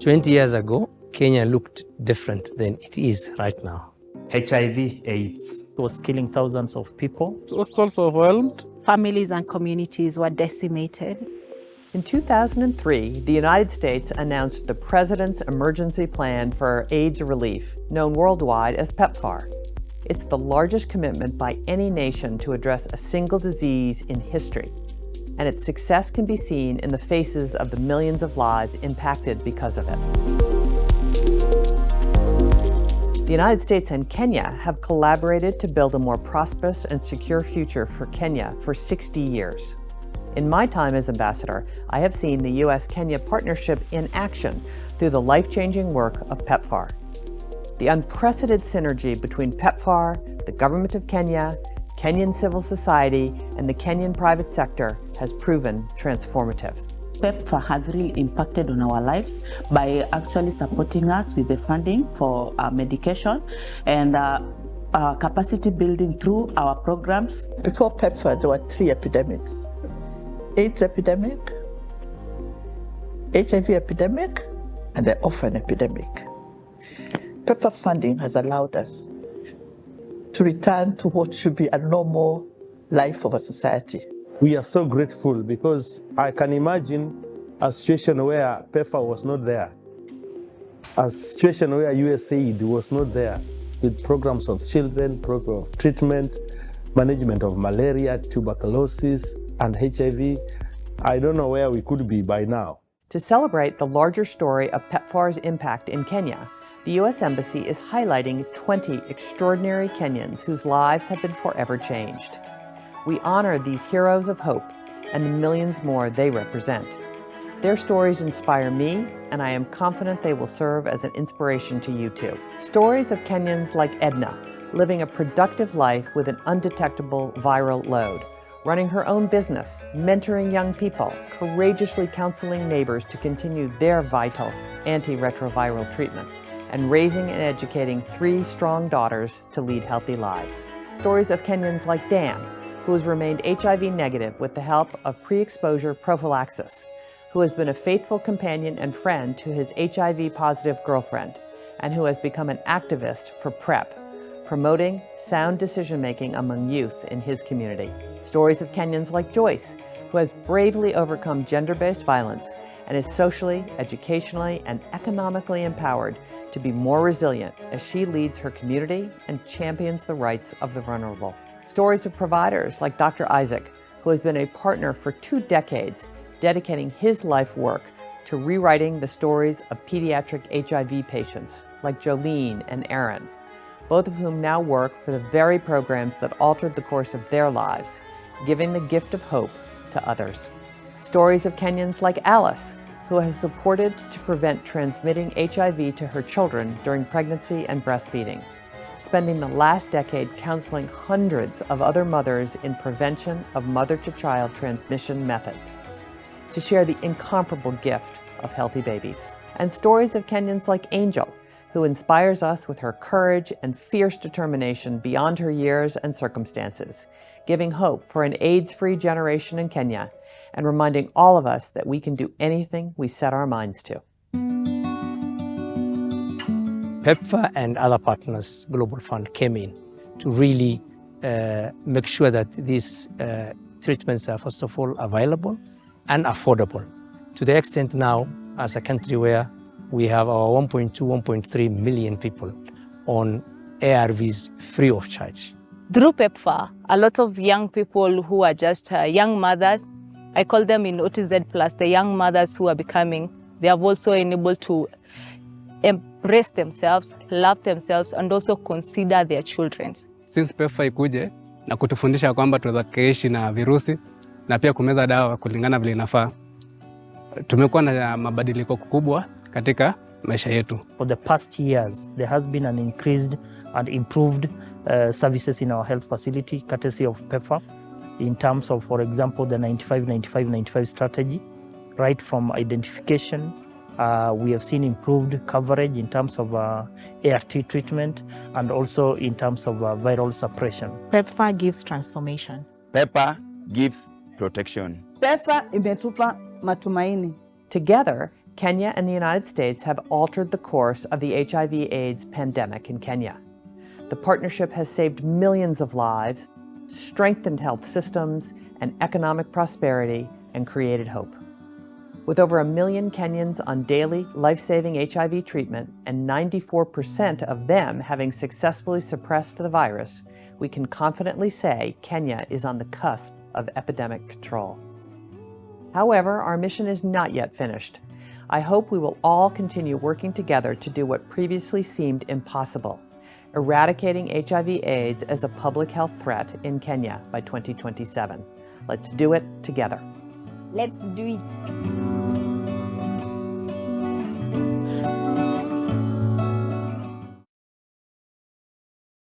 20 years ago, Kenya looked different than it is right now. HIV/AIDS was killing thousands of people. It was also overwhelmed. Families and communities were decimated. In 2003, the United States announced the President's Emergency Plan for AIDS Relief, known worldwide as PEPFAR. It's the largest commitment by any nation to address a single disease in history, and its success can be seen in the faces of the millions of lives impacted because of it. The United States and Kenya have collaborated to build a more prosperous and secure future for Kenya for 60 years. In my time as ambassador, I have seen the U.S.-Kenya partnership in action through the life-changing work of PEPFAR. The unprecedented synergy between PEPFAR, the government of Kenya, Kenyan civil society, and the Kenyan private sector has proven transformative. PEPFAR has really impacted on our lives by actually supporting us with the funding for medication and capacity building through our programs. Before PEPFAR, there were 3 epidemics: AIDS epidemic, HIV epidemic, and the orphan epidemic. PEPFAR funding has allowed us to return to what should be a normal life of a society. We are so grateful because I can imagine a situation where PEPFAR was not there, a situation where USAID was not there, with programs of children, programs of treatment, management of malaria, tuberculosis, and HIV. I don't know where we could be by now. To celebrate the larger story of PEPFAR's impact in Kenya, the U.S. Embassy is highlighting 20 extraordinary Kenyans whose lives have been forever changed. We honor these heroes of hope and the millions more they represent. Their stories inspire me, and I am confident they will serve as an inspiration to you too. Stories of Kenyans like Edna, living a productive life with an undetectable viral load, running her own business, mentoring young people, courageously counseling neighbors to continue their vital antiretroviral treatment, and raising and educating 3 strong daughters to lead healthy lives. Stories of Kenyans like Dan, who has remained HIV negative with the help of pre-exposure prophylaxis, who has been a faithful companion and friend to his HIV-positive girlfriend, and who has become an activist for PrEP, promoting sound decision-making among youth in his community. Stories of Kenyans like Joyce, who has bravely overcome gender-based violence and is socially, educationally, and economically empowered to be more resilient as she leads her community and champions the rights of the vulnerable. Stories of providers like Dr. Isaac, who has been a partner for 2 decades, dedicating his life work to rewriting the stories of pediatric HIV patients like Jolene and Aaron, both of whom now work for the very programs that altered the course of their lives, giving the gift of hope to others. Stories of Kenyans like Alice, who has supported to prevent transmitting HIV to her children during pregnancy and breastfeeding, spending the last decade counseling hundreds of other mothers in prevention of mother-to-child transmission methods, to share the incomparable gift of healthy babies. And stories of Kenyans like Angel, who inspires us with her courage and fierce determination beyond her years and circumstances, giving hope for an AIDS-free generation in Kenya and reminding all of us that we can do anything we set our minds to. PEPFAR and other partners, Global Fund, came in to really make sure that these treatments are, first of all, available and affordable. To the extent now, as a country where we have our 1.2, 1.3 million people on ARVs free of charge. Through PEPFAR, a lot of young people who are just young mothers, I call them in OTZ+, the young mothers who are becoming, they have also enabled to embrace themselves, love themselves, and also consider their children. Since PEPFAR ikuje na kutufundisha kwamba tunaweza kuishi na virusi na pia kumeza dawa kulingana vile inafaa, tumekuwa na mabadiliko kubwa katika maisha yetu. For the past years, there has been an increased and improved services in our health facility, courtesy of PEPFAR, in terms of, for example, the 95-95-95 strategy. Right from identification, we have seen improved coverage in terms of ART treatment and also in terms of viral suppression. PEPFAR gives transformation. PEPFAR gives protection. PEPFAR imetupa matumaini. Together, Kenya and the United States have altered the course of the HIV/AIDS pandemic in Kenya. The partnership has saved millions of lives, strengthened health systems and economic prosperity, and created hope. With over 1 million Kenyans on daily life-saving HIV treatment and 94% of them having successfully suppressed the virus, we can confidently say Kenya is on the cusp of epidemic control. However, our mission is not yet finished. I hope we will all continue working together to do what previously seemed impossible, eradicating HIV/AIDS as a public health threat in Kenya by 2027. Let's do it together. Let's do it.